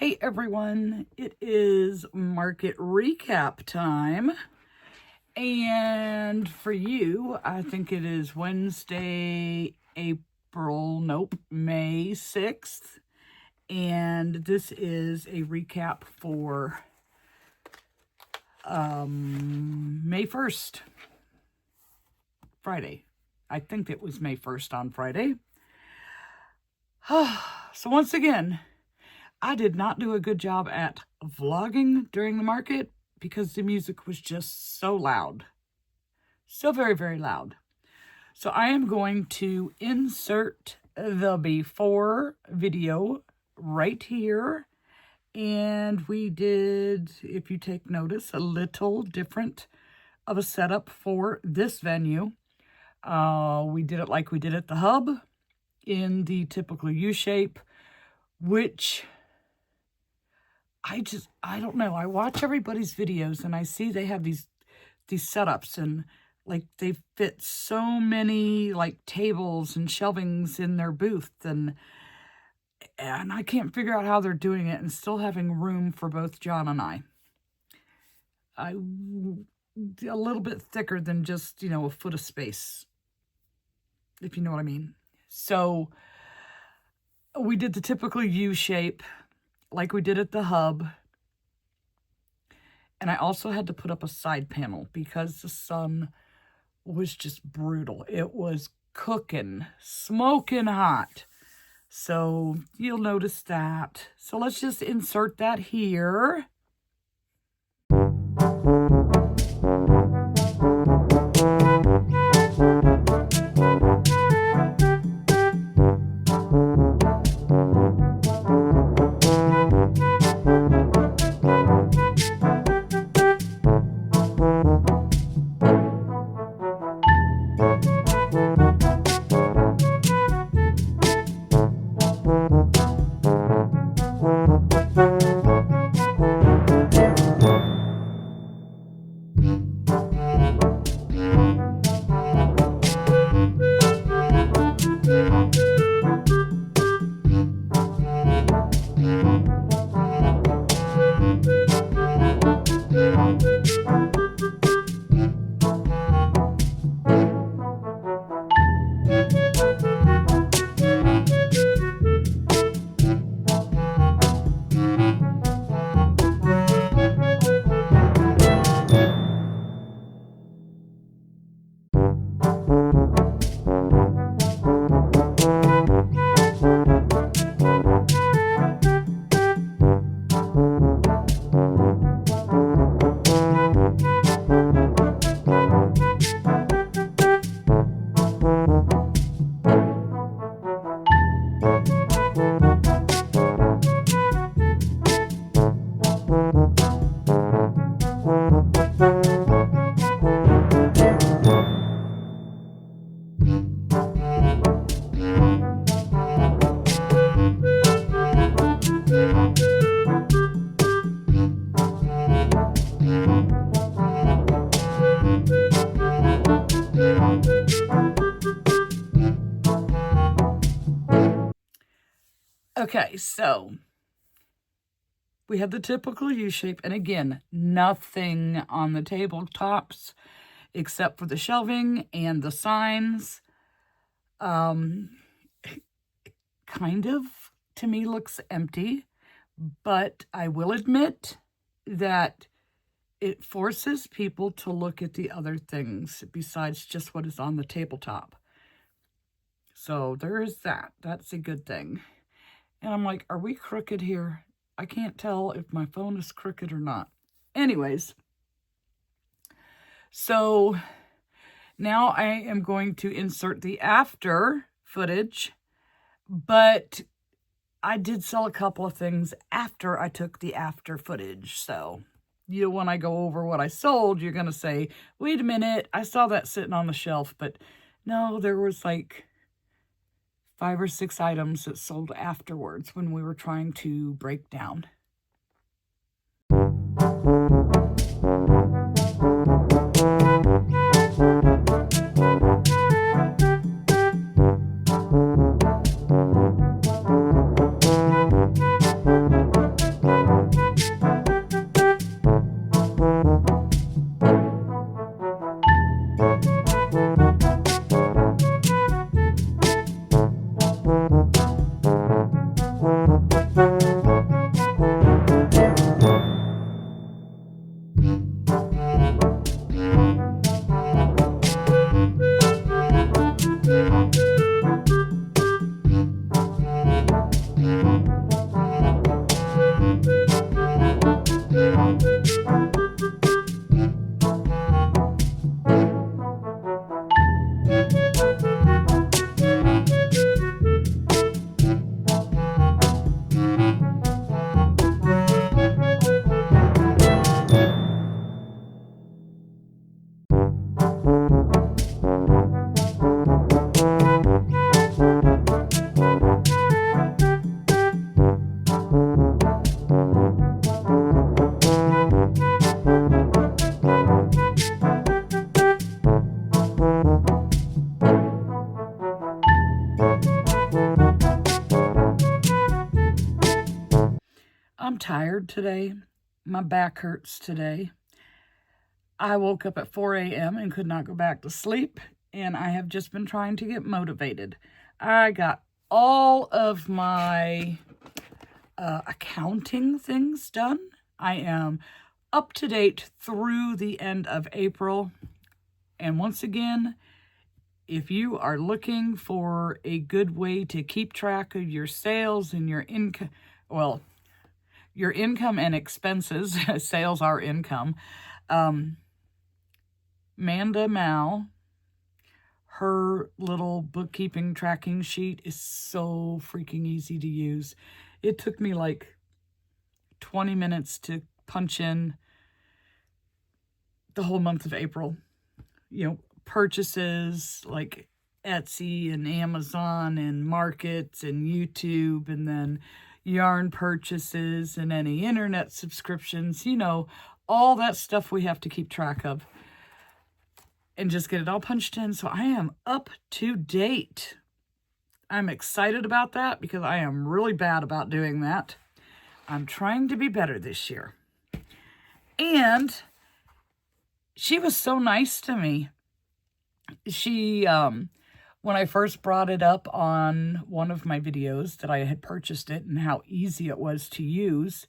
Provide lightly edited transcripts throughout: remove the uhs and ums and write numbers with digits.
Hey everyone, it is market recap time. And for you, I think it is Wednesday, May 6th. And this is a recap for May 1st, Friday. I think it was May 1st on Friday. So once again, I did not do a good job at vlogging during the market because the music was just so loud. So very, very loud. So I am going to insert the before video right here. And we did, if you take notice, a little different of a setup for this venue. We did it like we did at the hub in the typical U shape, which I don't know. I watch everybody's videos and I see they have these setups and like they fit so many like tables and shelvings in their booth and I can't figure out how they're doing it and still having room for both John and I. A little bit thicker than just, a foot of space, if you know what I mean. So we did the typical U shape like we did at the hub. And I also had to put up a side panel because the sun was just brutal. It was cooking, smoking hot. So you'll notice that. So let's just insert that here. Okay, so we have the typical U shape, and again, nothing on the tabletops except for the shelving and the signs. Kind of, to me, looks empty, but I will admit that it forces people to look at the other things besides just what is on the tabletop. So there is that. That's a good thing. And I'm like, are we crooked here? I can't tell if my phone is crooked or not. Anyways, so now I am going to insert the after footage, but I did sell a couple of things after I took the after footage. So when I go over what I sold, you're going to say, wait a minute, I saw that sitting on the shelf, but no, there was like 5 or 6 items that sold afterwards when we were trying to break down. I'm tired today. My back hurts today. I woke up at 4 a.m. and could not go back to sleep, and I have just been trying to get motivated. I got all of my accounting things done. I am up to date through the end of April. And once again, if you are looking for a good way to keep track of your sales and your income, well, your income and expenses, sales are income, Manda Mal, her little bookkeeping tracking sheet is so freaking easy to use. It took me like 20 minutes to punch in the whole month of April. You know, purchases like Etsy and Amazon and markets and YouTube, and then yarn purchases and any internet subscriptions, you know, all that stuff we have to keep track of. And just get it all punched in. So I am up to date. I'm excited about that because I am really bad about doing that. I'm trying to be better this year. And she was so nice to me. She, when I first brought it up on one of my videos that I had purchased it and how easy it was to use,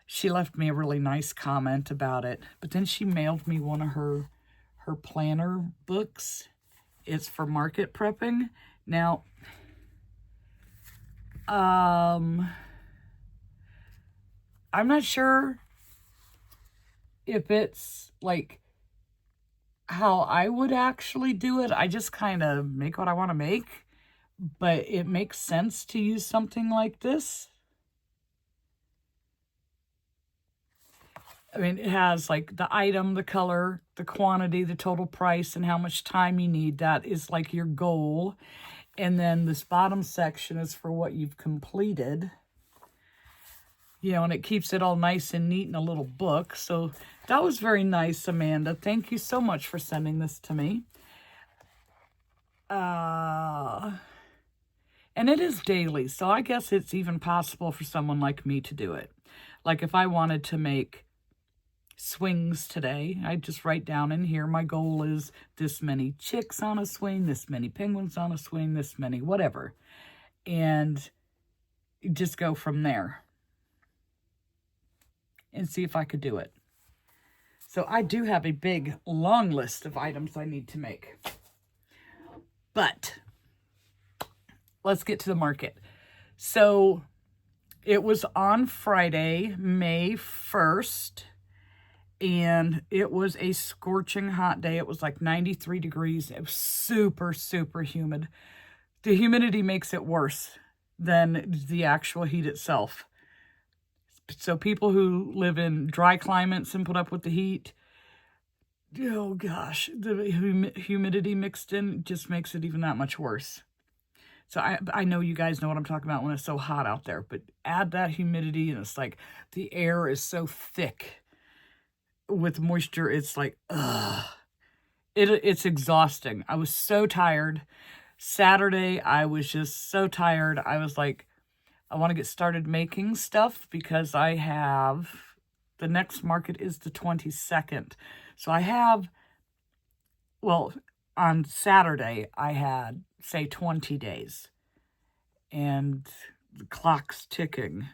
she left me a really nice comment about it. But then she mailed me one of her planner books. It's for market prepping. Now, I'm not sure if it's like how I would actually do it. I just kind of make what I want to make, but it makes sense to use something like this. I mean, it has like the item, the color, the quantity, the total price, and how much time you need. That is like your goal. And then this bottom section is for what you've completed. You know, and it keeps it all nice and neat in a little book. So that was very nice, Amanda. Thank you so much for sending this to me. And it is daily, so I guess it's even possible for someone like me to do it. Like if I wanted to make swings today, I just write down in here, my goal is this many chicks on a swing, this many penguins on a swing, this many whatever. And just go from there and see if I could do it. So I do have a big, long list of items I need to make. But let's get to the market. So it was on Friday, May 1st. And it was a scorching hot day. It was like 93 degrees. It was super, super humid. The humidity makes it worse than the actual heat itself. So people who live in dry climates and put up with the heat, oh gosh, the humidity mixed in just makes it even that much worse. So I know you guys know what I'm talking about when it's so hot out there, but add that humidity and it's like the air is so thick with moisture. It's like, ugh. It's exhausting. I was so tired. Saturday, I was just so tired. I was like, I want to get started making stuff because I have, the next market is the 22nd. So I have, well, on Saturday, I had, say, 20 days. And the clock's ticking.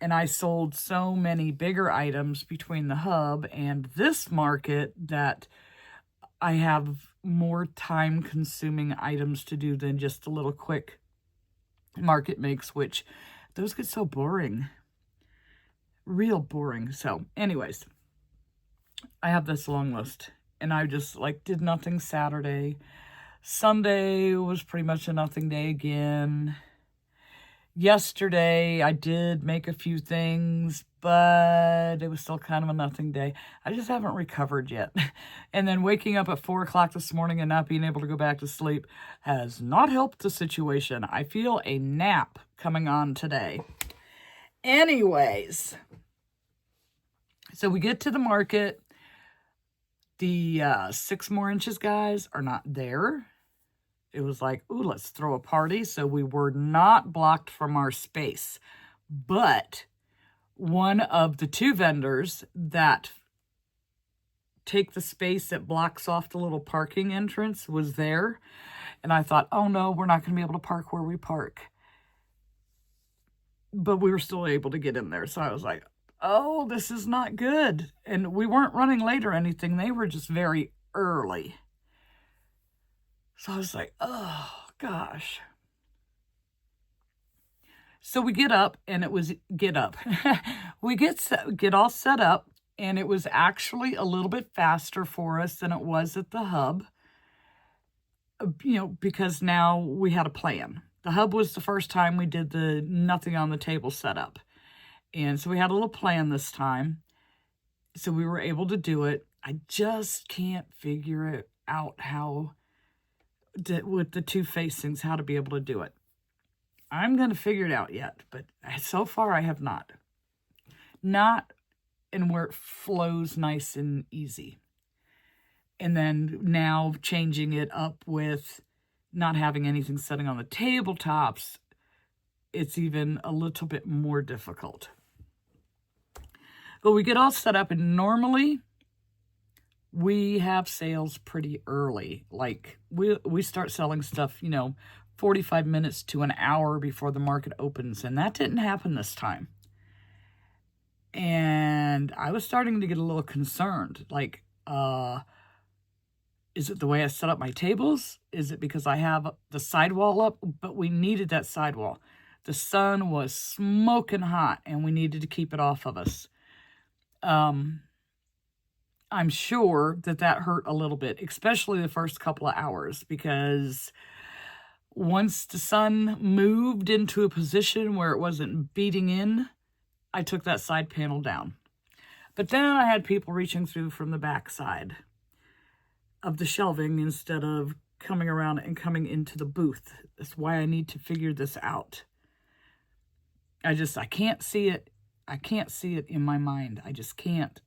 And I sold so many bigger items between the hub and this market that I have more time-consuming items to do than just a little quick market makes, which those get so boring. Real boring. So anyways, I have this long list. And I just like did nothing Saturday. Sunday was pretty much a nothing day again. Yesterday, I did make a few things, but it was still kind of a nothing day. I just haven't recovered yet. And then waking up at 4 o'clock this morning and not being able to go back to sleep has not helped the situation. I feel a nap coming on today. Anyways, so we get to the market. The 6 more inches guys are not there. It was like, ooh, let's throw a party. So we were not blocked from our space. But one of the two vendors that take the space that blocks off the little parking entrance was there. And I thought, oh no, we're not going to be able to park where we park. But we were still able to get in there. So I was like, oh, this is not good. And we weren't running late or anything. They were just very early. So I was like, oh, gosh. So we get up, and it was, we get all set up, and it was actually a little bit faster for us than it was at the hub, because now we had a plan. The hub was the first time we did the nothing on the table setup. And so we had a little plan this time. So we were able to do it. I just can't figure it out with the two facings, how to be able to do it. I'm going to figure it out yet, but so far I have not. Not in where it flows nice and easy. And then now changing it up with not having anything sitting on the tabletops, it's even a little bit more difficult. But we get all set up, and normally we have sales pretty early. Like we start selling stuff, 45 minutes to an hour before the market opens, and that didn't happen this time. And I was starting to get a little concerned, like, is it the way I set up my tables? Is it because I have the sidewall up? But we needed that sidewall. The sun was smoking hot, and we needed to keep it off of us. I'm sure that hurt a little bit, especially the first couple of hours, because once the sun moved into a position where it wasn't beating in, I took that side panel down. But then I had people reaching through from the back side of the shelving instead of coming around and coming into the booth. That's why I need to figure this out. I can't see it. I can't see it in my mind. I just can't.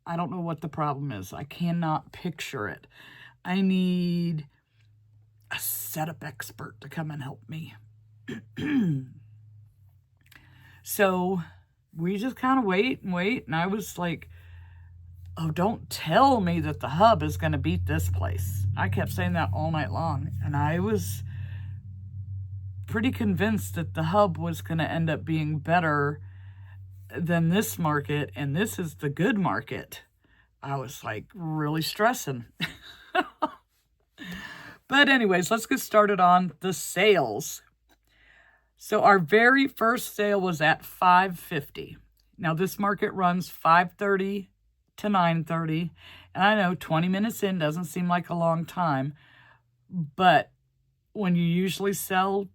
I don't know what the problem is. I cannot picture it. I need a setup expert to come and help me. So we just kind of wait. And I was like, oh, don't tell me that the hub is going to beat this place. I kept saying that all night long. And I was pretty convinced that the hub was going to end up being better than this market. And this is the good market. I was like really stressing. But anyways, let's get started on the sales. So our very first sale was at $5.50. Now this market runs 5:30 to 9:30. And I know 20 minutes in doesn't seem like a long time. But when you usually sell,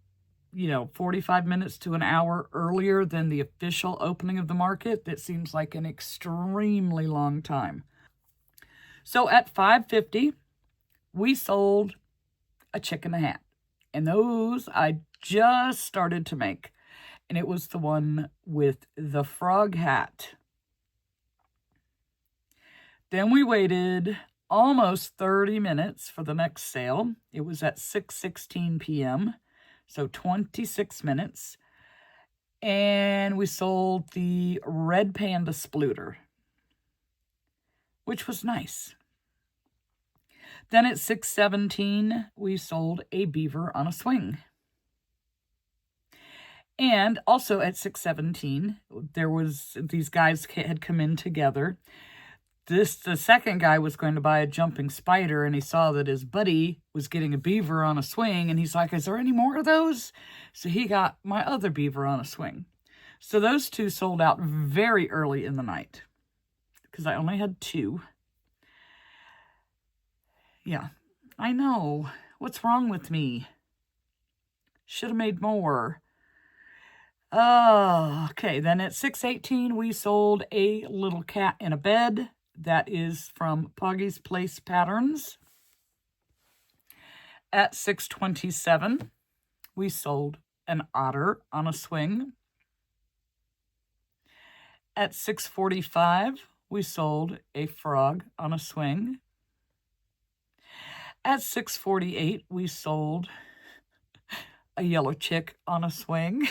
45 minutes to an hour earlier than the official opening of the market, that seems like an extremely long time. So at $5.50, we sold a chicken hat. And those I just started to make. And it was the one with the frog hat. Then we waited almost 30 minutes for the next sale. It was at 6:16 p.m., so 26 minutes. And we sold the red panda splooter, which was nice. Then at 6:17, we sold a beaver on a swing. And also at 6:17, these guys had come in together. The second guy was going to buy a jumping spider, and he saw that his buddy was getting a beaver on a swing, and he's like, is there any more of those? So he got my other beaver on a swing. So those two sold out very early in the night because I only had two. Yeah, I know. What's wrong with me? Should have made more. Okay, then at 6:18, we sold a little cat in a bed. That is from Poggy's Place Patterns. At 6:27, we sold an otter on a swing. At 6:45, we sold a frog on a swing. At 6:48, we sold a yellow chick on a swing.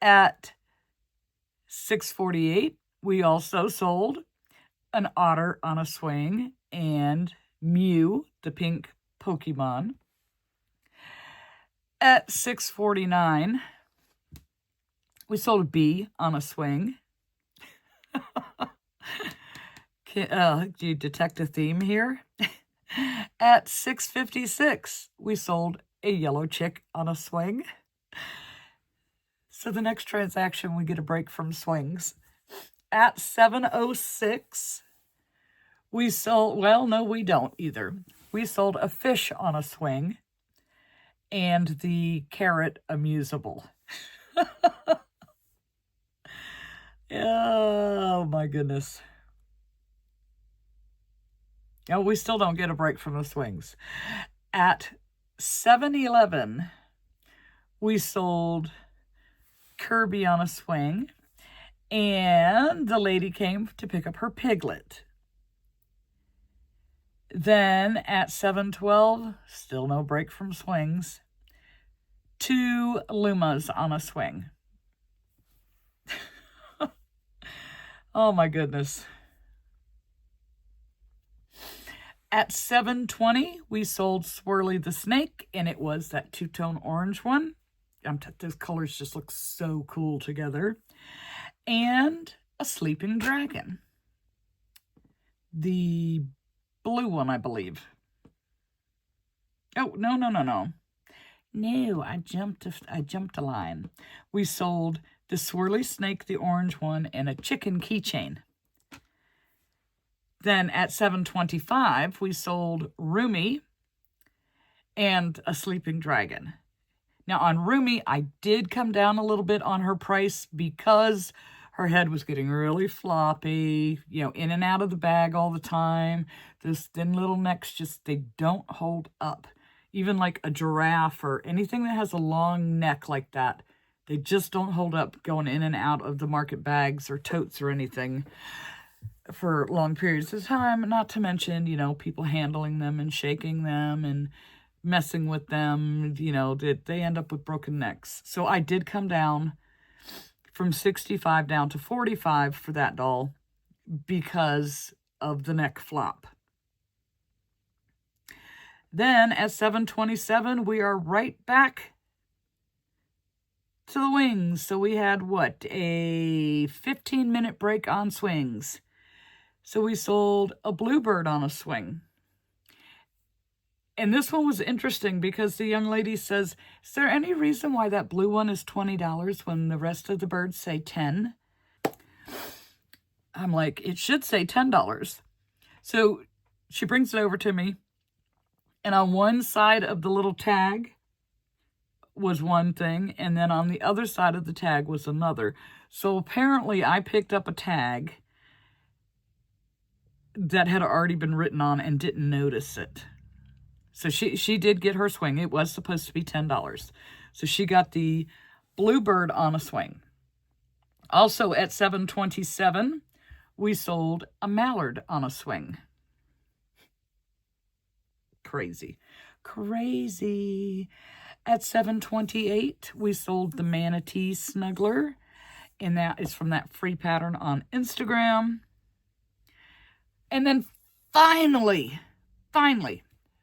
At $6.48, we also sold an otter on a swing and Mew, the pink Pokemon. At $6.49, we sold a bee on a swing. Do you detect a theme here? At $6.56, we sold a yellow chick on a swing. So the next transaction, we get a break from swings. At $7.06, we sold, well, no, we don't either. We sold a fish on a swing and the carrot amusable. Oh, my goodness. Oh, we still don't get a break from the swings. At 7-Eleven, we sold Kirby on a swing, and the lady came to pick up her piglet. Then at 7-12, still no break from swings, 2 Lumas on a swing. Oh my goodness. At 7:20, we sold Swirly the Snake, and it was that two-tone orange one. Those colors just look so cool together. And a sleeping dragon. The blue one, I believe. Oh, no. No, I jumped a line. We sold the Swirly Snake, the orange one, and a chicken keychain. Then at 7:25, we sold Rumi and a sleeping dragon. Now on Rumi, I did come down a little bit on her price because her head was getting really floppy, in and out of the bag all the time. Those thin little necks they don't hold up. Even like a giraffe or anything that has a long neck like that, they just don't hold up going in and out of the market bags or totes or anything for long periods of time, not to mention, people handling them and shaking them and messing with them, they end up with broken necks. So I did come down from 65 down to 45 for that doll because of the neck flop. Then at 7:27, we are right back to the wings. So we had a 15-minute break on swings. So we sold a bluebird on a swing. And this one was interesting because the young lady says, is there any reason why that blue one is $20 when the rest of the birds say $10? I'm like, it should say $10. So she brings it over to me. And on one side of the little tag was one thing. And then on the other side of the tag was another. So apparently I picked up a tag that had already been written on and didn't notice it. So she did get her swing. It was supposed to be $10. So she got the bluebird on a swing. Also at 7:27, we sold a mallard on a swing. Crazy. At 7:28, we sold the manatee snuggler. And that is from that free pattern on Instagram. And then finally,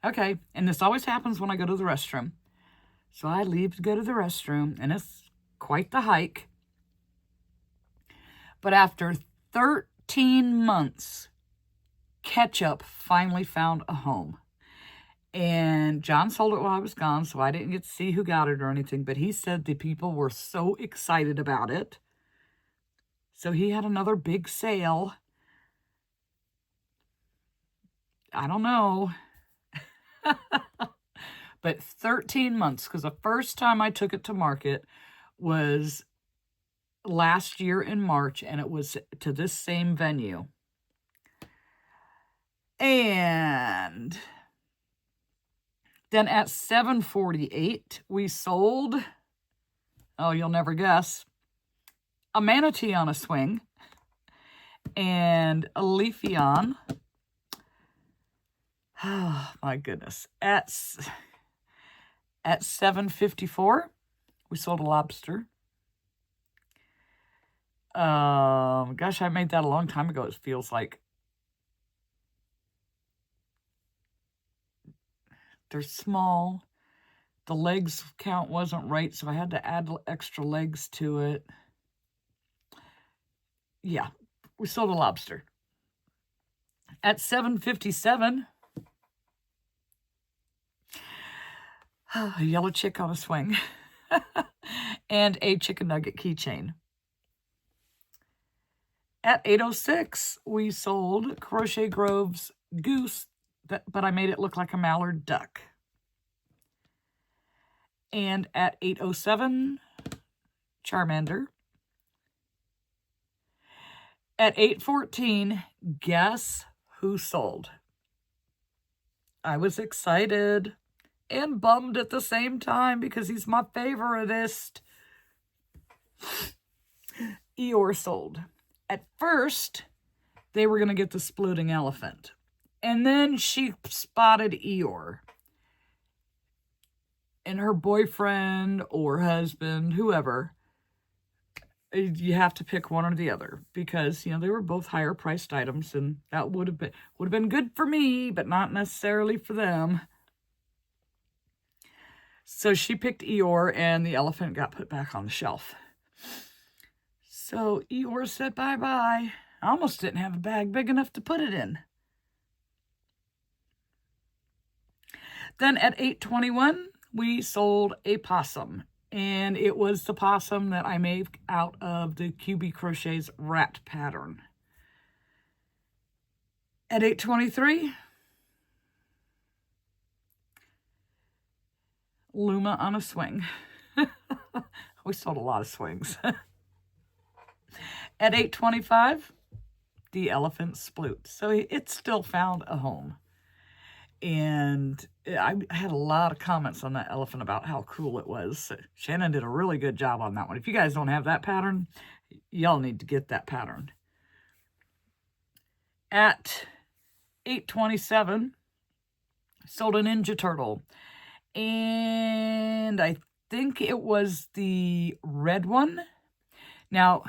okay, and this always happens when I go to the restroom. So I leave to go to the restroom, and it's quite the hike. But after 13 months, Ketchup finally found a home. And John sold it while I was gone, so I didn't get to see who got it or anything, but he said the people were so excited about it. So he had another big sale. I don't know. But 13 months, because the first time I took it to market was last year in March, and it was to this same venue. And then at 7:48, we sold, oh, you'll never guess, a manatee on a swing and a leafeon. Oh, my goodness. At 7:54, we sold a lobster. Gosh, I made that a long time ago, it feels like. They're small. The legs count wasn't right, so I had to add extra legs to it. Yeah, we sold a lobster. At $7.57, a yellow chick on a swing, and a chicken nugget keychain. At $8.06, we sold Crochet Grove's goose, but I made it look like a mallard duck. And at $8.07, Charmander. At $8.14, guess who sold? I was excited and bummed at the same time because he's my favoritist. Eeyore sold. At first, they were going to get the splooting elephant. And then she spotted Eeyore. And her boyfriend or husband, whoever, you have to pick one or the other because, they were both higher priced items, and that would have been good for me, but not necessarily for them. So she picked Eeyore, and the elephant got put back on the shelf. So Eeyore said bye-bye. I almost didn't have a bag big enough to put it in. Then at $8.21, we sold a possum. And it was the possum that I made out of the QB Crochet's rat pattern. At $8.23, Luma on a swing. We sold a lot of swings. At $8.25, the elephant Sploot. So it still found a home. And I had a lot of comments on that elephant about how cool it was. Shannon did a really good job on that one. If you guys don't have that pattern, y'all need to get that pattern. At $8.27, sold a Ninja Turtle. And I think it was the red one. Now,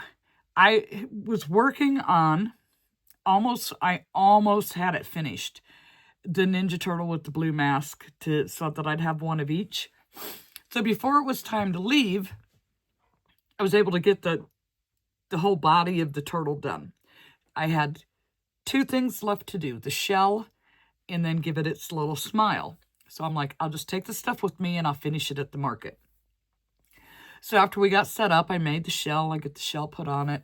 I was working on, I almost had it finished. The Ninja Turtle with the blue mask so that I'd have one of each. So before it was time to leave, I was able to get the whole body of the turtle done. I had 2 things left to do, the shell and then give it its little smile. So I'm like, I'll just take the stuff with me and I'll finish it at the market. So after we got set up, I made the shell. I get the shell put on it.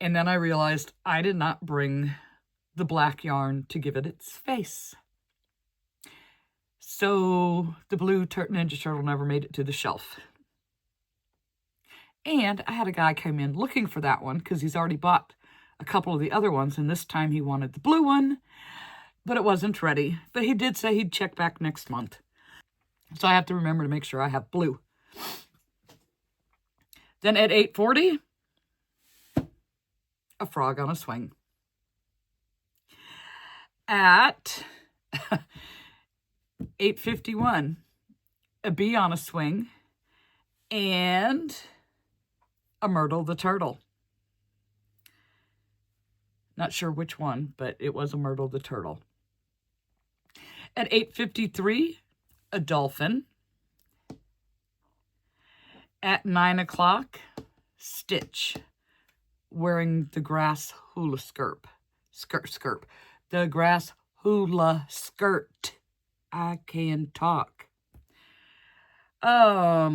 And then I realized I did not bring the black yarn to give it its face. So the blue Ninja Turtle never made it to the shelf. And I had a guy come in looking for that one because he's already bought a couple of the other ones, and this time he wanted the blue one, but it wasn't ready. But he did say he'd check back next month. So I have to remember to make sure I have blue. Then at $8.40, a frog on a swing. At $8.51, a bee on a swing, and a Myrtle the Turtle. Not sure which one, but it was a Myrtle the Turtle. At $8.53, a dolphin. At 9 o'clock, Stitch, wearing the grass hula skirt. The grass hula skirt. I can talk. At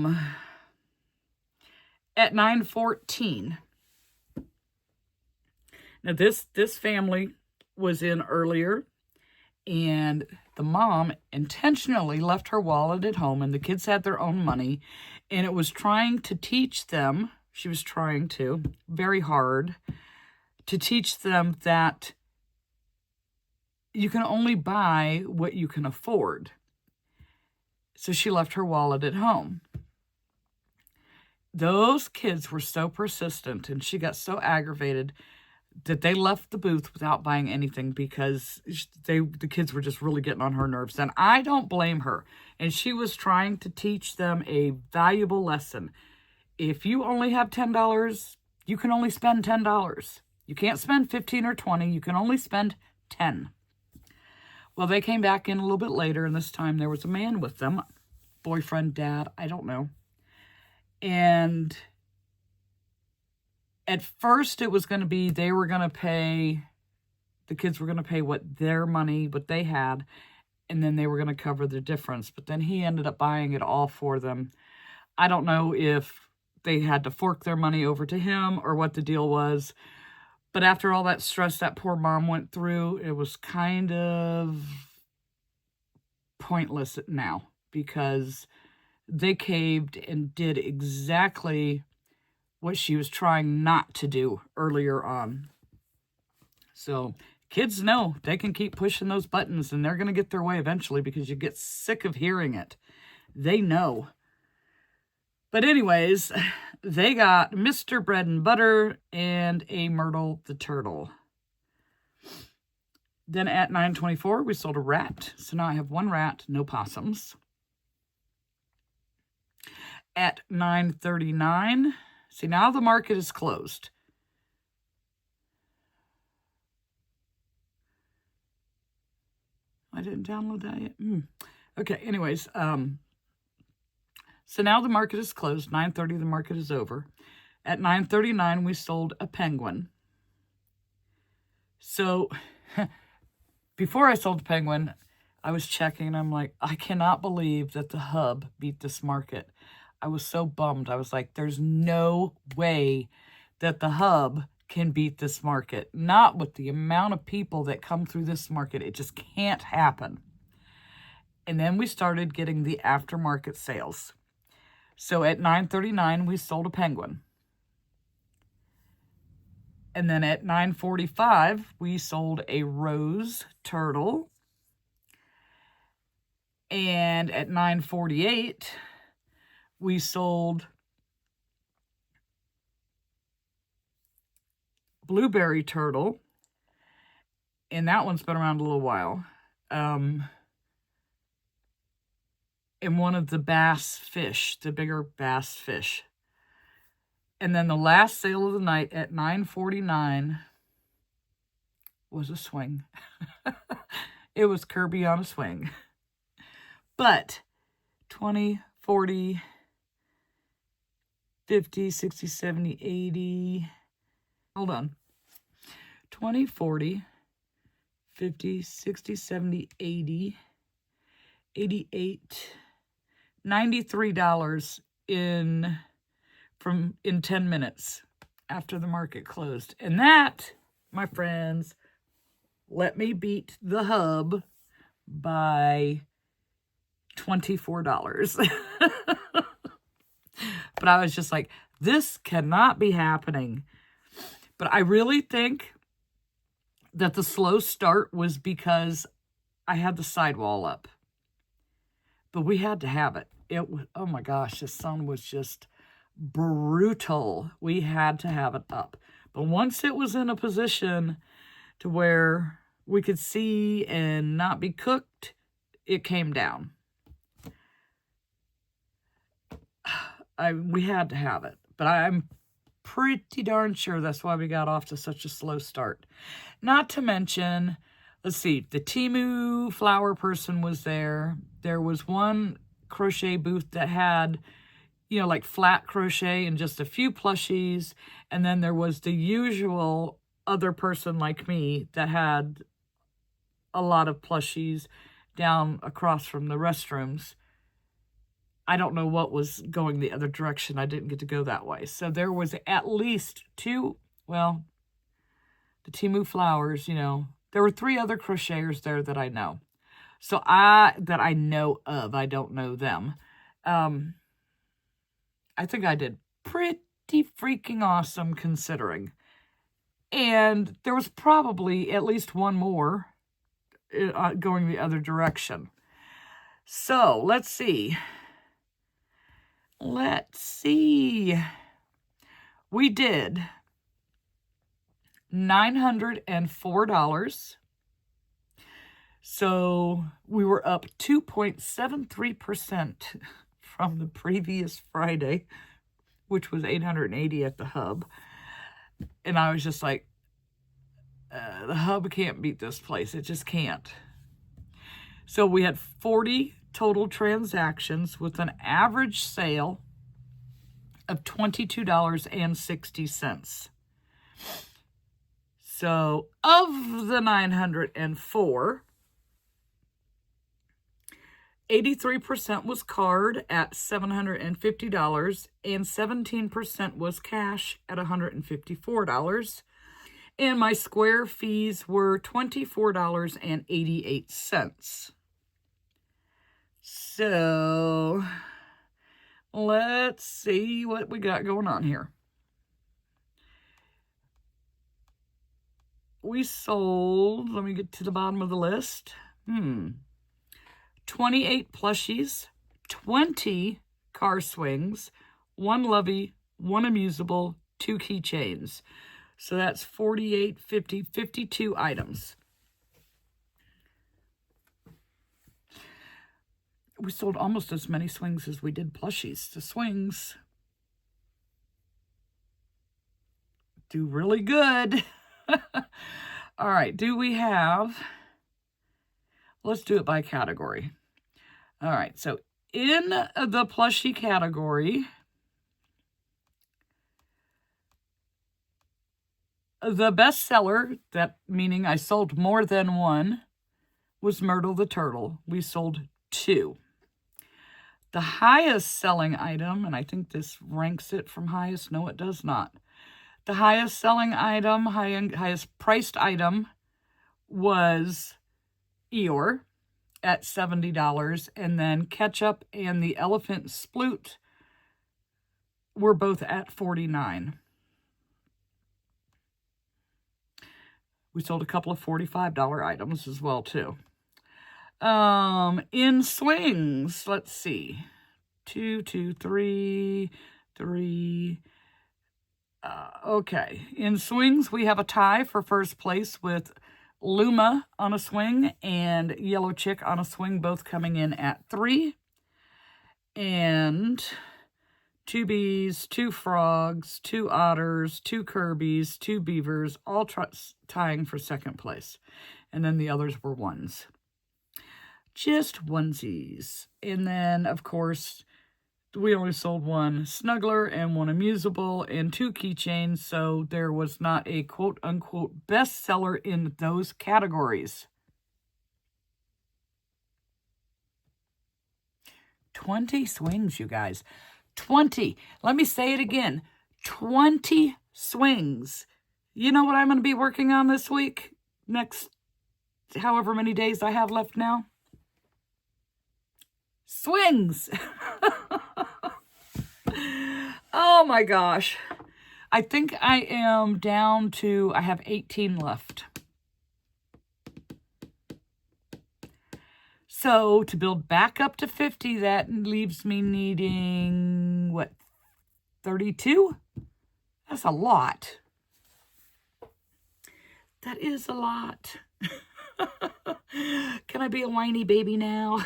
9:14. Now this family was in earlier, and the mom intentionally left her wallet at home, and the kids had their own money, and it was trying to teach them, she was trying to, very hard, to teach them that you can only buy what you can afford. So she left her wallet at home. Those kids were so persistent, and she got so aggravated that they left the booth without buying anything because the kids were just really getting on her nerves. And I don't blame her. And she was trying to teach them a valuable lesson. If you only have $10, you can only spend $10. You can't spend 15 or 20. You can only spend 10. Well, they came back in a little bit later, and this time there was a man with them. Boyfriend, dad, I don't know. And at first it was going to be, they were going to pay, the kids were going to pay what they had, and then they were going to cover the difference. But then he ended up buying it all for them. I don't know if they had to fork their money over to him or what the deal was. But after all that stress that poor mom went through, it was kind of pointless now, because they caved and did exactly what she was trying not to do earlier on. So kids know they can keep pushing those buttons, and they're going to get their way eventually, because you get sick of hearing it. They know. But anyways, they got Mr. Bread and Butter and a Myrtle the Turtle. Then at 9:24, we sold a rat. So now I have one rat, no possums. At 9:39, see, now the market is closed. I didn't download that yet. Okay, anyways, so now the market is closed. 9:30, the market is over. At 9:39, we sold a penguin. So before I sold the penguin, I was checking, and I'm like, I cannot believe that the hub beat this market. I was so bummed. I was like, there's no way that the hub can beat this market. Not with the amount of people that come through this market. It just can't happen. And then we started getting the aftermarket sales. So at 9:39, we sold a penguin. And then at 9:45, we sold a rose turtle. And at 9:48, we sold blueberry turtle. And that one's been around a little while. And one of the bass fish, the bigger bass fish. And then the last sale of the night at 9:49 was a swing. It was Kirby on a swing. But 20, 40, 50, 60, 70, 80. Hold on. 20, 40, 50, 60, 70, 80, 88, $93 in 10 minutes after the market closed. And that, my friends, let me beat the hub by $24. But I was just like, this cannot be happening. But I really think that the slow start was because I had the sidewall up. But we had to have it. It was, oh my gosh, the sun was just brutal. We had to have it up. But once it was in a position to where we could see and not be cooked, it came down. We had to have it. But I'm pretty darn sure that's why we got off to such a slow start. Not to mention, let's see, the Temu flower person was there. There was one crochet booth that had, you know, like flat crochet and just a few plushies. And then there was the usual other person like me that had a lot of plushies down across from the restrooms. I don't know what was going the other direction. I didn't get to go that way. So there was at least two, well, the Temu flowers, you know, there were 3 other crocheters there that I know. So that I know of, I don't know them. I think I did pretty freaking awesome considering. And there was probably at least one more going the other direction. So let's see. We did $904. So we were up 2.73% from the previous Friday, which was $880 at the hub. And I was just like, the hub can't beat this place. It just can't. So we had 40 total transactions with an average sale of $22.60. So of the 904, 83% was card at $750 and 17% was cash at $154. And my square fees were $24.88. So let's see what we got going on here. We sold, let me get to the bottom of the list. 28 plushies, 20 car swings, 1 lovey, 1 amusable, 2 keychains. So that's 48, 50, 52 items. We sold almost as many swings as we did plushies. The swings do really good. All right, do we have... Let's do it by category. All right, so in the plushie category, the best seller, that meaning I sold more than one, was Myrtle the Turtle. We sold 2. The highest selling item, and I think this ranks it from highest. No, it does not. The highest selling item, highest priced item was Eeyore at $70, and then Ketchup and the Elephant Sploot were both at $49. We sold a couple of $45 items as well too. In swings, let's see, 2, 2, 3, 3. Okay, in swings we have a tie for first place with Luma on a swing and Yellow Chick on a swing, both coming in at 3. And 2 bees, 2 frogs, 2 otters, 2 Kirby's, 2 beavers, all tying for second place. And then the others were ones. Just onesies. And then, of course, we only sold 1 snuggler and 1 amusable and 2 keychains, so there was not a quote-unquote bestseller in those categories. 20 swings, you guys. 20. Let me say it again. 20 swings. You know what I'm going to be working on this week? Next, however many days I have left now? Swings. Oh my gosh. I think I am down to, I have 18 left. So to build back up to 50, that leaves me needing, what, 32? That's a lot. That is a lot. Can I be a whiny baby now?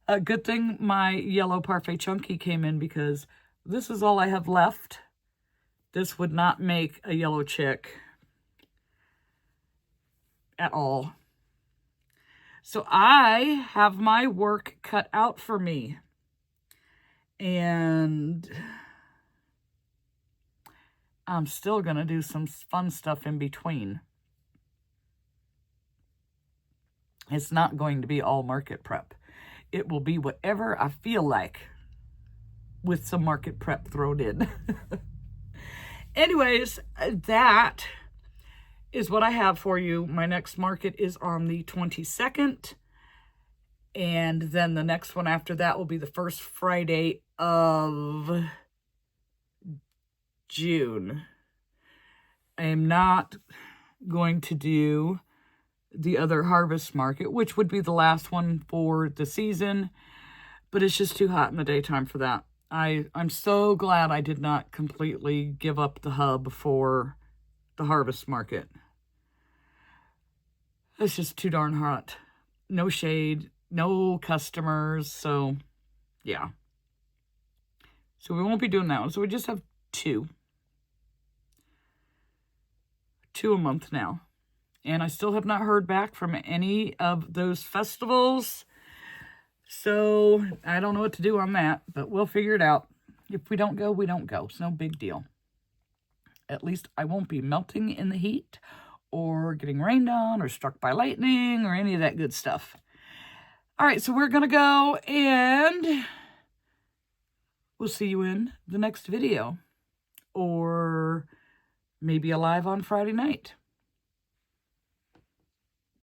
A good thing my yellow Parfait Chunky came in, because this is all I have left. This would not make a yellow chick at all. So I have my work cut out for me. And I'm still going to do some fun stuff in between. It's not going to be all market prep. It will be whatever I feel like, with some market prep thrown in. Anyways, that is what I have for you. My next market is on the 22nd. And then the next one after that will be the first Friday of June. I am not going to do the other harvest market, which would be the last one for the season, but it's just too hot in the daytime for that. I'm so glad I did not completely give up the hub for the harvest market. It's just too darn hot. No shade, no customers, so yeah. So we won't be doing that one. So we just have 2. 2 a month now. And I still have not heard back from any of those festivals. So I don't know what to do on that, but we'll figure it out. If we don't go, we don't go. It's no big deal. At least I won't be melting in the heat or getting rained on or struck by lightning or any of that good stuff. All right, so we're going to go and we'll see you in the next video or maybe a live on Friday night.